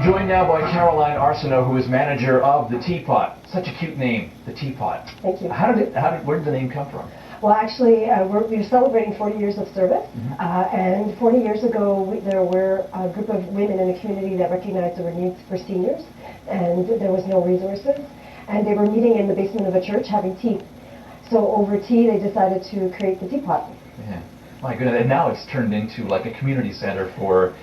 I'm joined now by Caroline Arsenault, who is manager of the Teapot. Such a cute name, the Teapot. Thank you. Where did the name come from? Well, actually, we're celebrating 40 years of service, and 40 years ago, there were a group of women in the community that recognized there were needs for seniors, and there was no resources, and they were meeting in the basement of a church having tea. So over tea, they decided to create the Teapot. Yeah, my goodness, and now it's turned into like a community center for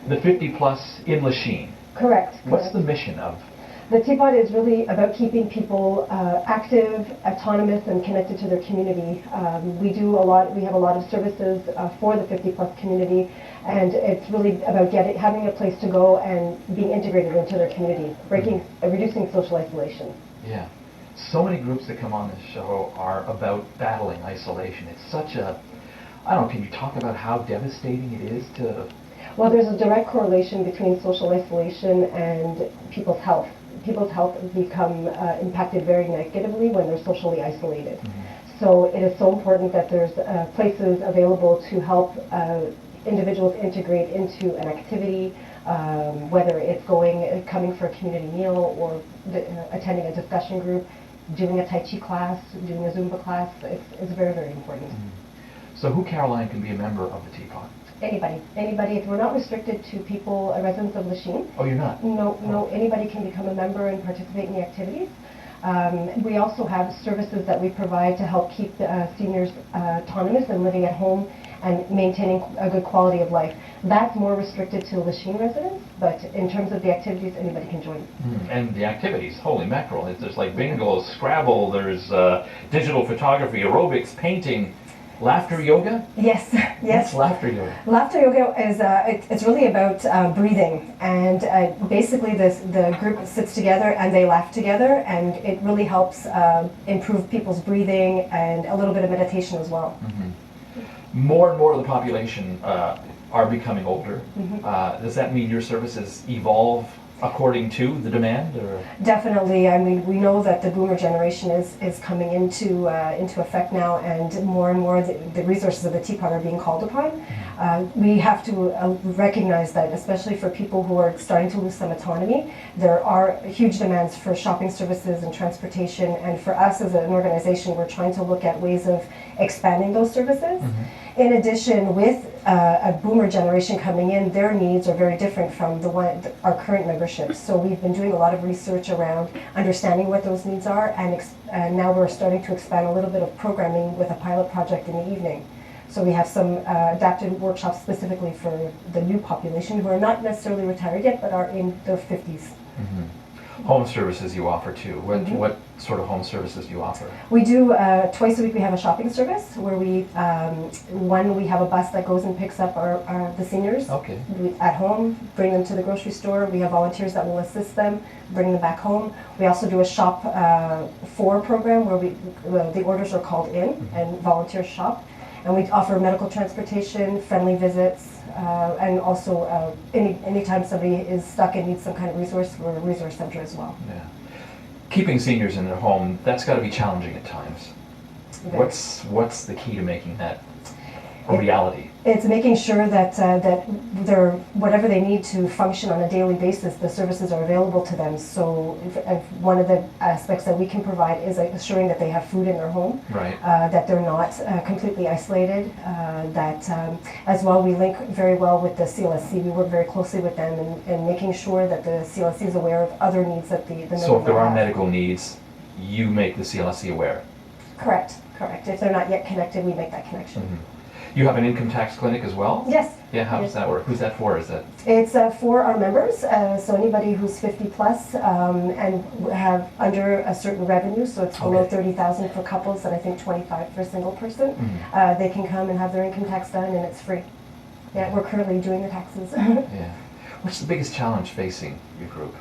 the 50-plus in Lachine. Correct. What's the mission of? The Teapot is really about keeping people active, autonomous, and connected to their community. We have a lot of services for the 50-plus community, and it's really about having a place to go and being integrated into their community, reducing social isolation. Yeah. So many groups that come on this show are about battling isolation. It's such a, I don't know, can you talk about how devastating it is to... Well, there's a direct correlation between social isolation and people's health. People's health become impacted very negatively when they're socially isolated. So it is so important that there's places available to help individuals integrate into an activity, whether it's coming for a community meal or attending a discussion group, doing a Tai Chi class, doing a Zumba class. It's very, very important. So who, Caroline, can be a member of the Teapot? Anybody. We're not restricted to people, residents of Lachine. Oh, you're not? No. Anybody can become a member and participate in the activities. We also have services that we provide to help keep seniors autonomous and living at home and maintaining a good quality of life. That's more restricted to Lachine residents, but in terms of the activities, anybody can join. And the activities, holy mackerel. There's like bingo, Scrabble, there's digital photography, aerobics, painting. Laughter yoga? Yes. What's laughter yoga? Laughter yoga is it's really about breathing, and basically the group sits together and they laugh together, and it really helps improve people's breathing and a little bit of meditation as well. More and more of the population are becoming older. Does that mean your services evolve according to the demand, or? Definitely. I mean, we know that the boomer generation is coming into effect now, and more the resources of the Teapot are being called upon. We have to recognize that, especially for people who are starting to lose some autonomy, there are huge demands for shopping services and transportation, and for us as an organization, we're trying to look at ways of expanding those services. In addition, with a boomer generation coming in, their needs are very different from our current membership. So we've been doing a lot of research around understanding what those needs are, and now we're starting to expand a little bit of programming with a pilot project in the evening. So we have some adapted workshops specifically for the new population who are not necessarily retired yet, but are in their 50s. Home services you offer too. What sort of home services do you offer? We do twice a week. We have a shopping service where we have a bus that goes and picks up the seniors at home, bring them to the grocery store. We have volunteers that will assist them, bring them back home. We also do a shop for program where the orders are called in and volunteers shop. And we offer medical transportation, friendly visits, and also anytime somebody is stuck and needs some kind of resource, we're a resource center as well. Yeah. Keeping seniors in their home, that's got to be challenging at times. What's the key to making that a reality? It's making sure that they're, whatever they need to function on a daily basis, the services are available to them. So one of the aspects that we can provide is assuring that they have food in their home, that they're not completely isolated, that as well we link very well with the CLSC. We work very closely with them in making sure that the CLSC is aware of other needs that the member So if there are have. medical needs, you make the CLSC aware? Correct. If they're not yet connected, we make that connection. You have an income tax clinic as well? Yes. Yeah, how does that work? Who's that for? It's for our members, so anybody who's 50 plus and have under a certain revenue, so it's below 30,000 for couples and I think 25 for a single person. They can come and have their income tax done, and it's free. Yeah, we're currently doing the taxes. Yeah. What's the biggest challenge facing your group?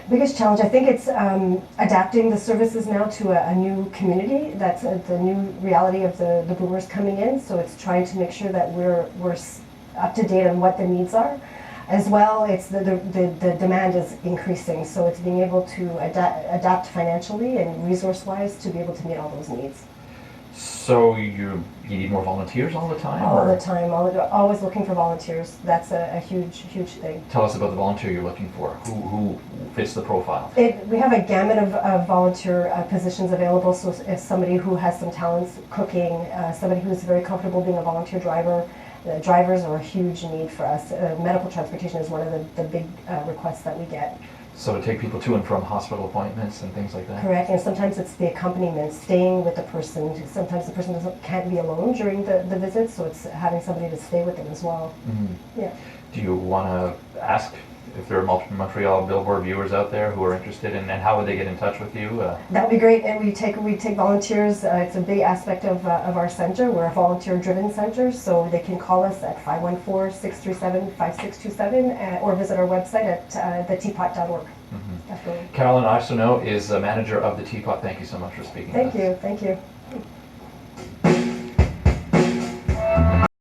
Biggest challenge, I think it's adapting the services now to a new community. That's the new reality of the boomers coming in. So it's trying to make sure that we're up to date on what the needs are. As well, it's the demand is increasing. So it's being able to adapt financially and resource-wise to be able to meet all those needs. So you need more volunteers all the time? All or- the time, always looking for volunteers. That's a huge, huge thing. Tell us about the volunteer you're looking for. Who fits the profile? We have a gamut of volunteer positions available, so if somebody who has some talents cooking, somebody who's very comfortable being a volunteer driver, drivers are a huge need for us. Medical transportation is one of the big requests that we get. So to take people to and from hospital appointments and things like that? Correct, and sometimes it's the accompaniment, staying with the person. Sometimes the person can't be alone during the visit, so it's having somebody to stay with them as well. Mm-hmm. Yeah. Do you want to ask if there are Montreal Billboard viewers out there who are interested in, and how would they get in touch with you? That would be great, and we take volunteers. It's a big aspect of our center. We're a volunteer-driven center, so they can call us at 514-637-5627 or visit our website at theteapot.org. Mm-hmm. Definitely. CAROLYN Arsenault is a manager of the Teapot. Thank you so much for speaking with us. Thank you.